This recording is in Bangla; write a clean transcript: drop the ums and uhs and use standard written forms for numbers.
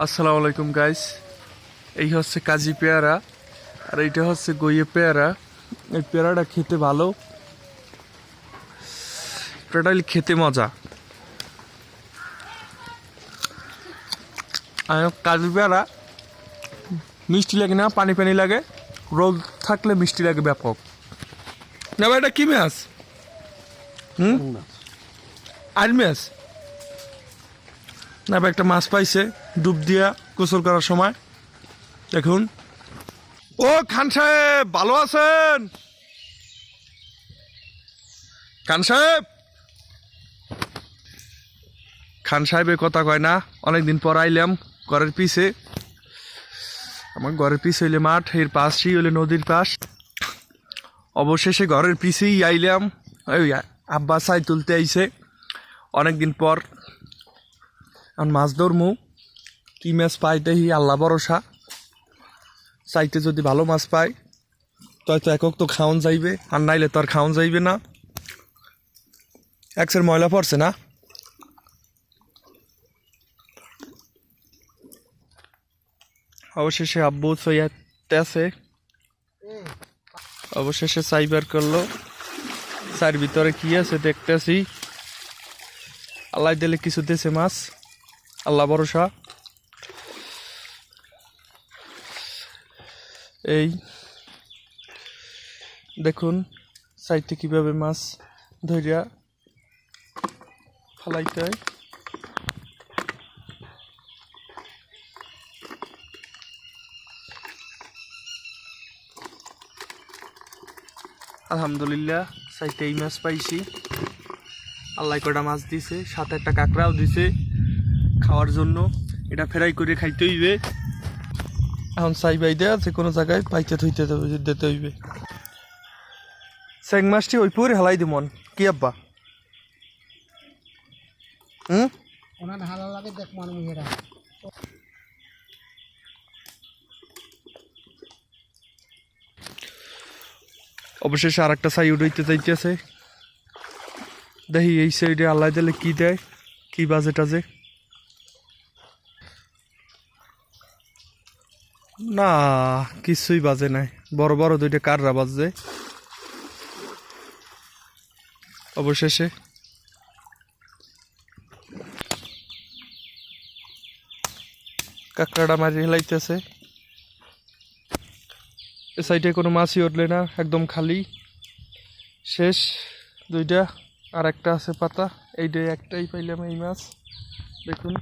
আসসালামু আলাইকুম গাইস। এই হচ্ছে কাজি পেয়ারা আর এইটা হচ্ছে গইয়ে পেয়ারা। এই পেয়ারাটা খেতে ভালো, পেয়ারাটা খেতে মজা। আর কাজি পেয়ারা মিষ্টি লাগে না, পানি পানি লাগে। রোদ থাকলে মিষ্টি লাগে ব্যাপক। না ভাই, এটা কি মাছ? আর মাছ না ভাই, একটা মাছ পাইছে ডুব দিয়া গোসল করার সময়। দেখুন। ও খান সাহেব, ভালো আছেন? খান সাহেব, খান সাহেবের কথা কয় না। অনেকদিন পর আইলাম ঘরের পিছে। আমার ঘরের পিছে হইলে মাঠ, এর পাশেই হইলে নদীর পাশ। অবশেষে ঘরের পিছেই আইলাম। ওই আব্বা ছাই তুলতে আইছে অনেকদিন পর। এখন মাছ ধরমু, কি মাছ পাই দেখি, আল্লাহ ভরসা। চাইতে যদি ভালো মাছ পাই তয় তো একক তো খাওয়ান যাইবে, আর নাইলে তো আর খাওয়ান যাইবে না। একসের ময়লা পড়ছে না। অবশেষে আব্বু সইয়াতে আছে। অবশেষে সাইবার করলো। চার ভিতরে কি আছে দেখতেছি। আল্লাহ দিলে কিছু দেশে মাছ, আল্লাহ ভরসা। এই দেখুন সাইডে কিভাবে মাছ ধরিয়া ফালাইতে হয়। আলহামদুলিল্লাহ সাইডে এই মাছ পাইছি। আল্লাহ কটা মাছ দিছে, সাথে একটা কাঁকড়াও দিছে খাওয়ার জন্য। এটা ফ্রাই করে খাইতে হইবে। এখন চাই বাই দেয়া যে কোনো জায়গায় পাইতে থইতে দিতে হইবে। স্যাং মাছটি ওই পুরে হালাই দিমন কি আব্বা? অবশেষে আর একটা সাই উড়াইতে যাইতেছে। দেখি এই সাইডে আল্লাহ দিলে কি দেয়, কি বাজে টাজে। না, কিছুই বাজে নাই। বড় বড় দুইটা কাররা বাজছে। অবশেষে কাঁকড়াটা মারি হেলাইতেছে। এ সাইডে কোনো মাছই উঠলে না, একদম খালি শেষ। দুইটা আর একটা আছে পাতা, এইটাই একটাই পাইলাম এই মাছ। দেখুন।